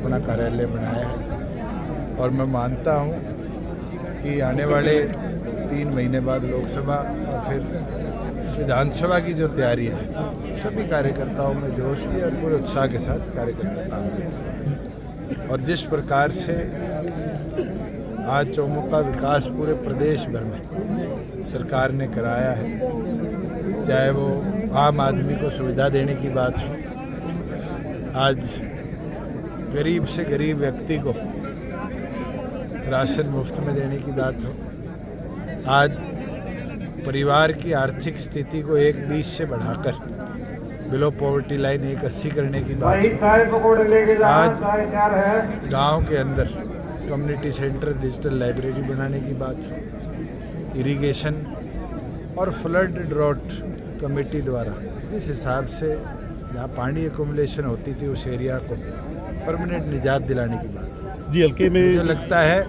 अपना कार्यालय बनाया है और मैं मानता हूँ कि आने वाले 3 महीने बाद लोकसभा और फिर विधानसभा की जो तैयारी है, सभी कार्यकर्ताओं में जोश भी और पूरे उत्साह के साथ कार्यकर्ता काम करते हैं। और जिस प्रकार से आज चौमुखा विकास पूरे प्रदेश भर में सरकार ने कराया है, चाहे वो आम आदमी को सुविधा देने की बात हो, आज गरीब से गरीब व्यक्ति को राशन मुफ्त में देने की बात हो, आज परिवार की आर्थिक स्थिति को 1,20 से बढ़ाकर बिलो पॉवर्टी लाइन 1,80 करने की बात हो, आज गांव के अंदर कम्युनिटी सेंटर डिजिटल लाइब्रेरी बनाने की बात हो, इरिगेशन और फ्लड ड्रॉट कमेटी द्वारा जिस हिसाब से जहाँ पानी एकोमुलेशन होती थी उस एरिया को परमानेंट निजात दिलाने की बात जी। हल्के में मुझे लगता है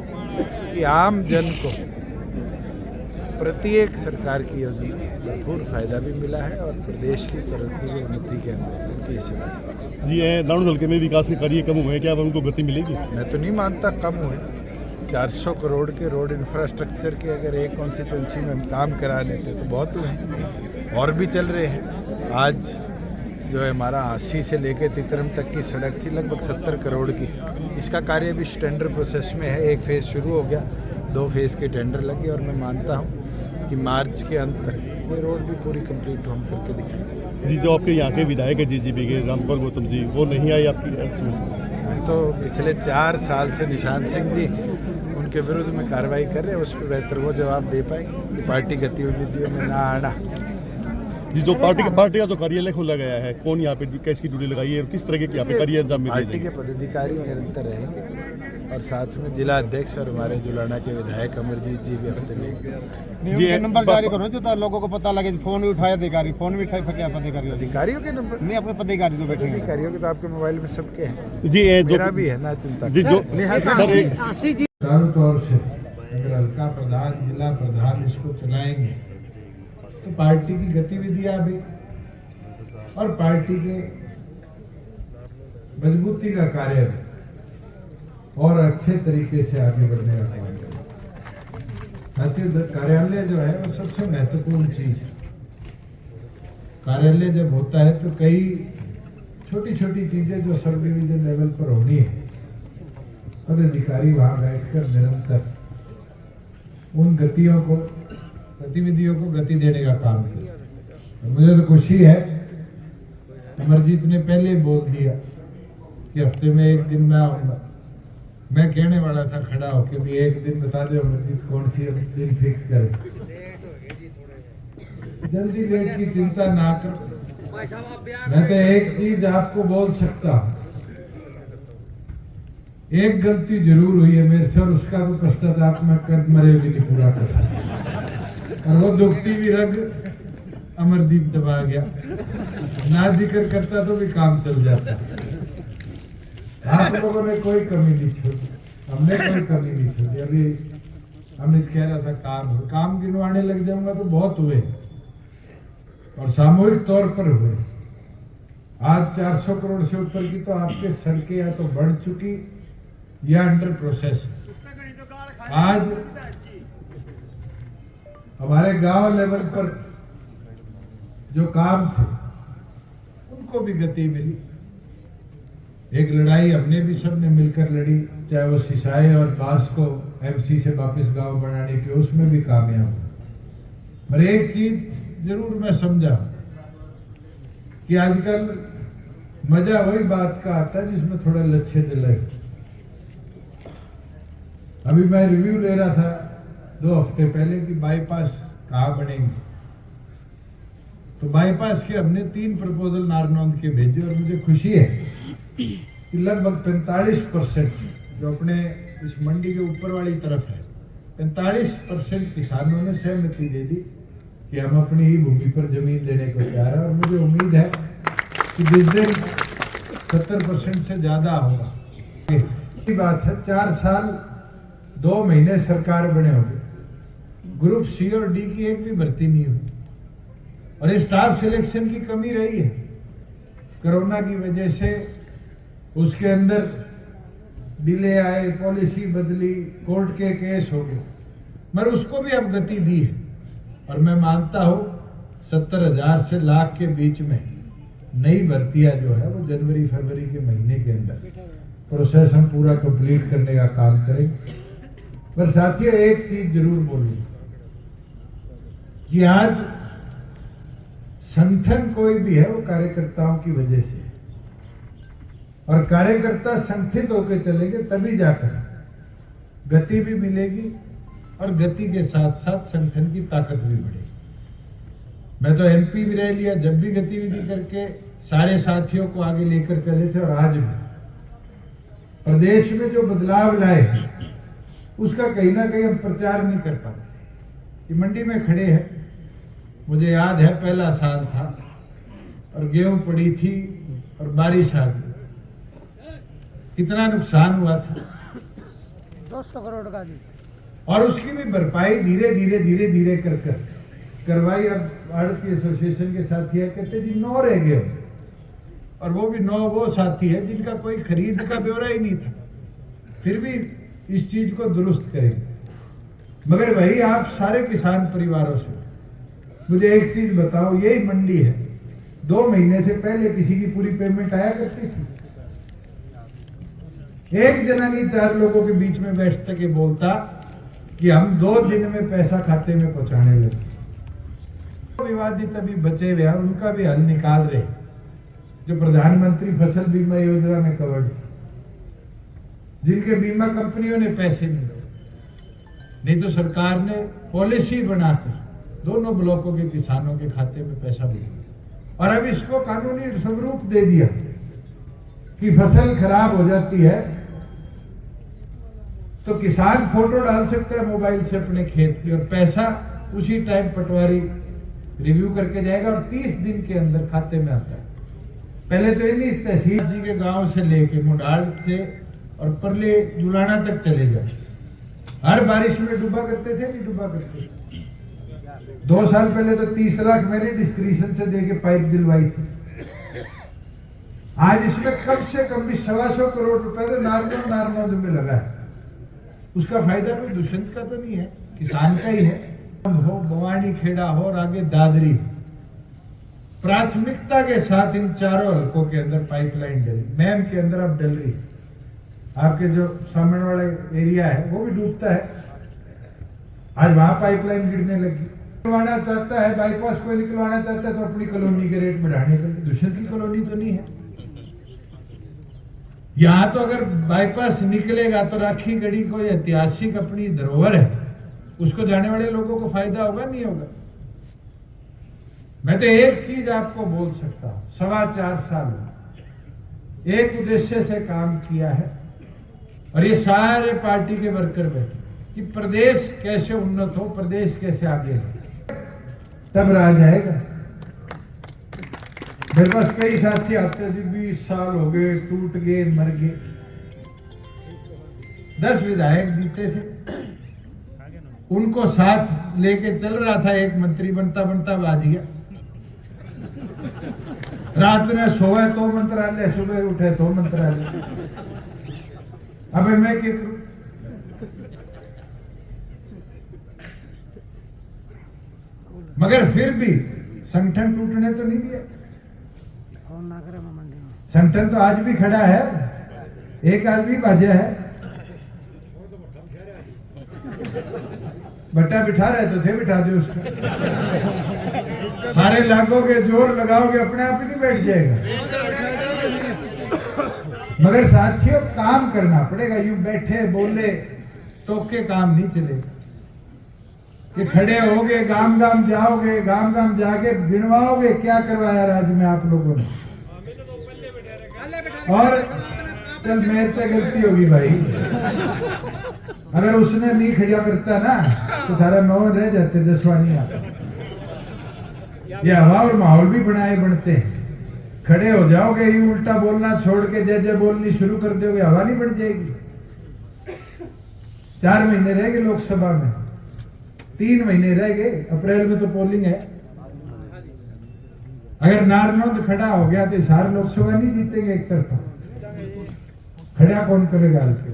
कि आम जन को प्रत्येक सरकार की योजना भरपूर फायदा भी मिला है और प्रदेश की तरक्की की उन्नति के अंदर उनकी हिस्सेदारी जी। दाऊद हल्के में विकास के कार्य कम हुए हैं, क्या अब उनको गति मिलेगी? मैं तो नहीं मानता कम हुए। 400 करोड़ के रोड इंफ्रास्ट्रक्चर के अगर एक कॉन्स्टिट्यूंसी में हम काम करा लेते तो बहुत हुए, और भी चल रहे हैं। आज जो है हमारा हांसी से लेकर तितरम तक की सड़क थी लगभग 70 करोड़ की, इसका कार्य भी टेंडर प्रोसेस में है। एक फेज़ शुरू हो गया, 2 फेज़ के टेंडर लगे और मैं मानता हूँ कि मार्च के अंत तक ये रोड भी पूरी कंप्लीट हम करके दिखाएंगे। जी, जो आपके यहाँ के विधायक है जीजीपी के रामपाल गौतम जी, वो नहीं आए आपकी? मैं तो पिछले 4 साल से निशान सिंह जी उनके विरुद्ध में कार्रवाई कर रहे हैं, उस पर बेहतर वो जवाब दे पाए कि पार्टी गतिविधियों में ना आना। जी, जो पार्टी का जो कार्यालय खोला गया है, कौन यहाँ पे कैसी ड्यूटी लगाई है और किस तरह के यहाँ पे कार्य अंजाम में? पार्टी के पदाधिकारी निरंतर रहेंगे और साथ में जिला अध्यक्ष और हमारे जुलाना के विधायक अमरजीत जी भी हफ्ते में जी नंबर जारी करो जो लोगों को पता लगे। फोन भी उठाया अधिकारी, फोन भी उठाए क्या पदाधिकारी? अधिकारियों के नंबर नहीं, अपने पदाधिकारी तो बैठे अधिकारियों के तो आपके मोबाइल में सबके हैं जी। मेरा भी है ना, चिंता जी। जो चारों तौर से अगर हल्का प्रधान जिला प्रधान इसको चलाएंगे तो पार्टी की गतिविधियां भी और पार्टी के मजबूती का कार्य भी और अच्छे तरीके से आगे बढ़ने का काम करें। कार्यालय जो है वो सबसे महत्वपूर्ण चीज है। कार्यालय जब होता है तो कई छोटी छोटी चीजें जो सब डिवीजन लेवल पर होनी है, पदाधिकारी वहां बैठकर निरंतर उन गतिविधियों को गति देने का काम किया। मुझे तो खुशी है, अमरजीत ने पहले ही बोल दिया कि हफ्ते में एक दिन मैं आऊंगा। मैं कहने वाला था खड़ा होकर भी एक दिन बता दो अमरजीत, कौन सी दिन फिक्स करें। जल्दी लेट की चिंता ना करो। मैं तो एक चीज आपको बोल सकता हूं, एक गलती जरूर हुई है मेरे से और उसका तो पश्चाताप मैं कर मरे भी नहीं पूरा कर सकता। और वो दुखती भी रग अमरदीप दबा गया, ना जिक्र करता तो भी काम चल जाता। आप लोगों ने कोई कमी नहीं छोड़ी, हमने कोई कमी नहीं छोड़ी। अभी अमित कह रहा था काम गिनवाने लग जाऊंगा तो बहुत हुए और सामूहिक तौर पर हुए। आज 400 करोड़ से ऊपर की तो आपके सड़कें या तो बढ़ चुकी या अंडर प्रोसेस। आज हमारे गांव लेवल पर जो काम थे उनको भी गति मिली। एक लड़ाई हमने भी सबने मिलकर लड़ी, चाहे वो सिसाई और बांस को एमसी से वापस गांव बनाने की, उसमें भी कामयाब हुए। पर एक चीज जरूर मैं समझा कि आजकल मजा वही बात का आता है जिसमें थोड़ा लच्छे चले। अभी मैं रिव्यू ले रहा था 2 हफ्ते पहले कि बाईपास कहाँ बनेंगे, तो बाईपास के हमने 3 प्रपोजल नारनौंद के भेजे और मुझे खुशी है कि लगभग 45% जो अपने इस मंडी के ऊपर वाली तरफ है, 45% किसानों ने सहमति दे दी कि हम अपनी ही भूमि पर जमीन लेने को तैयार है। और मुझे उम्मीद है कि जिस दिन 70% से ज्यादा होगा, ये बात है 4 साल 2 महीने सरकार बने हो गए, ग्रुप सी और डी की एक भी भर्ती नहीं हुई और ये स्टाफ सिलेक्शन की कमी रही है। कोरोना की वजह से उसके अंदर डिले आए, पॉलिसी बदली, कोर्ट के केस हो गए, मगर उसको भी अब गति दी है। और मैं मानता हूँ 70,000 से लाख के बीच में नई भर्तियां जो है वो जनवरी फरवरी के महीने के अंदर प्रोसेस हम पूरा कंप्लीट करने का काम करेंगे। पर साथियों, एक चीज जरूर बोलूंगा कि आज संगठन कोई भी है वो कार्यकर्ताओं की वजह से, और कार्यकर्ता संगठित होकर चलेंगे तभी जाकर गति भी मिलेगी और गति के साथ साथ संगठन की ताकत भी बढ़ेगी। मैं तो एमपी भी रह लिया, जब भी गतिविधि करके सारे साथियों को आगे लेकर चले थे, और आज भी प्रदेश में जो बदलाव लाए उसका कहीं ना कहीं हम प्रचार नहीं कर पाते। कि मंडी में खड़े हैं, मुझे याद है पहला साल था और गेहूं पड़ी थी और बारिश आ गई, कितना नुकसान हुआ था, 200 करोड़ का जी। और उसकी भी भरपाई धीरे धीरे कर करवाई। अब आड़ती एसोसिएशन के साथी है, कहते जी 9 रह गए, और वो भी 9 वो साथी है जिनका कोई खरीद का ब्यौरा ही नहीं था, फिर भी इस चीज को दुरुस्त करेंगे। मगर वही आप सारे किसान परिवारों से मुझे एक चीज बताओ, यही मंडी है, 2 महीने से पहले किसी की पूरी पेमेंट आया करती थी? एक जना नहीं 4 लोगों के बीच में बैठ के बोलता कि हम 2 दिन में पैसा खाते में पहुंचाने लगे। विवादित अभी बचे हुए हैं, उनका भी हल निकाल रहे, जो प्रधानमंत्री फसल बीमा योजना में कवर्ड, जिनके बीमा कंपनियों ने पैसे नहीं दिए, नहीं तो सरकार ने पॉलिसी बनाकर दोनों ब्लॉकों के किसानों के खाते में पैसा भेजा, और अब इसको कानूनी स्वरूप दे दिया कि फसल खराब हो जाती है तो किसान फोटो डाल सकता है मोबाइल से अपने खेत की, और पैसा उसी टाइम पटवारी रिव्यू करके जाएगा और 30 दिन के अंदर खाते में आता है। पहले तो इन्हीं तहसील जी के गांव से लेके मुंडाल से और परले जुलाना तक चले जाओ, हर बारिश में डूबा करते थे, नहीं डूबा करते थे। 2 साल पहले तो 30 लाख मैंने डिस्क्रिप्शन से देके पाइप दिलवाई थी। आज इसमें कम से कम भी 125 करोड़ रुपए तो नारनौंद में लगा है। उसका फायदा कोई दुष्यंत का तो नहीं है, किसान का ही है। हो बवानी खेड़ा हो और आगे दादरी, प्राथमिकता के साथ इन 4 हलकों के अंदर पाइपलाइन डली, मैम के अंदर अब डल रही। आपके जो सामने वाला एरिया है वो भी डूबता है, आज वहां पाइपलाइन गिरने लगी। निकलवाना चाहता है बाईपास, कोई निकलवाना चाहता है तो अपनी कॉलोनी के रेट बढ़ाने के लिए, दुष्यंत की कॉलोनी तो नहीं है। यहां तो अगर बाईपास निकलेगा तो राखी गढ़ी कोई ऐतिहासिक अपनी धरोहर है, उसको जाने वाले लोगों को फायदा होगा, नहीं होगा? मैं तो एक चीज आपको बोल सकता हूं, 4.25 साल एक उद्देश्य से काम किया है, और ये सारे पार्टी के वर्कर बैठे कि प्रदेश कैसे उन्नत हो, प्रदेश कैसे आगे हो, तब राज आएगा। मेरे पास कई साथी आते थे, 20 साल हो गए, टूट गए, मर गए। 10 विधायक जीते थे, उनको साथ लेके चल रहा था, एक मंत्री बनता बनता बाज गया। रात में सोए तो मंत्रालय, सुबह उठे तो मंत्रालय। अबे मैं क्या करूं? मगर फिर भी संगठन टूटने तो नहीं दिया। संगठन तो आज भी खड़ा है, एक आदमी बाजा है, बट्टा बिठा रहे तो थे, बिठा दो उसको। सारे लागोगे, जोर लगाओगे, अपने आप ही नहीं बैठ जाएगा। मगर साथियों, काम करना पड़ेगा, यूं बैठे बोले टोके काम नहीं चलेगा। कि खड़े होगे, गांव गांव जाओगे, गांव गांव जाके गिनवाओगे क्या करवाया राज्य में आप लोगों ने, और चल मेरे से गलती होगी भाई, अगर उसने नहीं खड़ा करता ना तो तारा 9 रह जाते, 10वां नहीं आता। ये हवा और माहौल भी बनाए बनते हैं। खड़े हो जाओगे, ये उल्टा बोलना छोड़ के जय जय बोलनी शुरू कर दोगे, हवा नहीं बढ़ जाएगी। 4 महीने रह गए लोकसभा में, 3 महीने रह गए, अप्रैल में तो पोलिंग है। अगर नारनौंद खड़ा हो गया तो हिसार लोकसभा नहीं जीतेंगे एक तरफा। खड़ा कौन करेगा हल्के?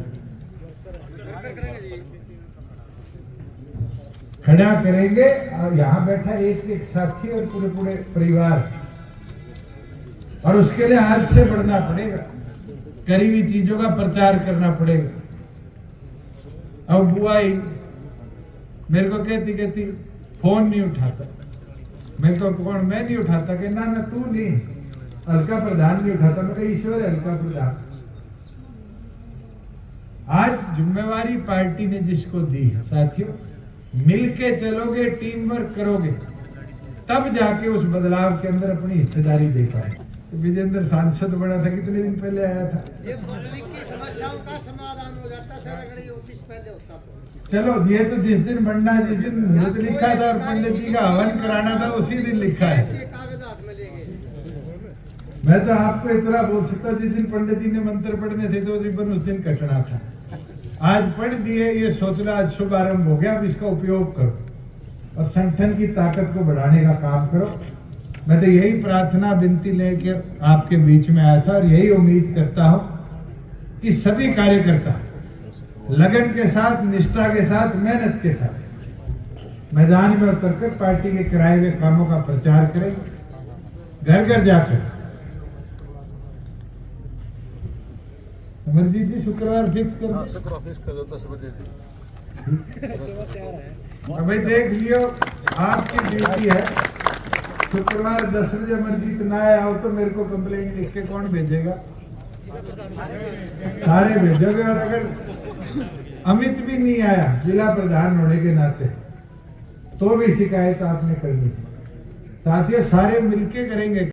खड़ा करेंगे और यहाँ बैठा एक एक साथी और पूरे पूरे परिवार, और उसके लिए आज से बढ़ना पड़ेगा, करी हुई चीजों का प्रचार करना पड़ेगा। अब बुआई मेरे को कहती फोन नहीं उठाता, मैं तो कौन, मैं नहीं उठाता, कि ना तू नहीं, हल्का प्रधान नहीं उठाता, मैं कहा ईश्वर है हल्का प्रधान। आज जिम्मेवारी पार्टी ने जिसको दी है साथियों, मिलके चलोगे, टीम वर्क करोगे, तब जाके उस बदलाव के अंदर अपनी हिस्सेदारी दे पाए। तो विजेंद्र सांसद बना था, कितने दिन पहले आया था। ये पब्लिक की समस्याओं का समाधान हो जाता सर अगर ये ऑफिस पहले होता तो। चलो, ये तो जिस दिन बनना है, जिस दिन मुहूर्त लिखा था और पंडित जी का हवन कराना था, उसी दिन लिखा है। कागज हाथ में लेंगे। मैं तो आपको इतना बोल सकता हूँ, जिस दिन पंडित जी ने मंत्र पढ़ने थे तो रिबन उस दिन कटना था। आज पढ़ दिए, ये सोच लो आज शुभारंभ हो गया, अब इसका उपयोग करो और संगठन की ताकत को बढ़ाने का काम करो। मैं तो यही प्रार्थना विनती लेकर आपके बीच में आया था, और यही उम्मीद करता हूं कि सभी कार्यकर्ता लगन के साथ, निष्ठा के साथ, मेहनत के साथ मैदान में उतरकर पार्टी के कराए हुए कामों का प्रचार करें, घर घर जाकर। अमरजीत जी शुक्रवार फिक्स कर दो। भाई देख लियो, आपकी ड्यूटी है। शुक्रवार 10 बजे अमरजीत ना आओ तो मेरे को कंप्लेंट लिख के कौन भेजेगा? सारे भेजोगे। और अगर अमित भी नहीं आया जिला प्रधान होने के नाते, तो भी शिकायत आपने करनी। साथियों, सारे मिलके करेंगे।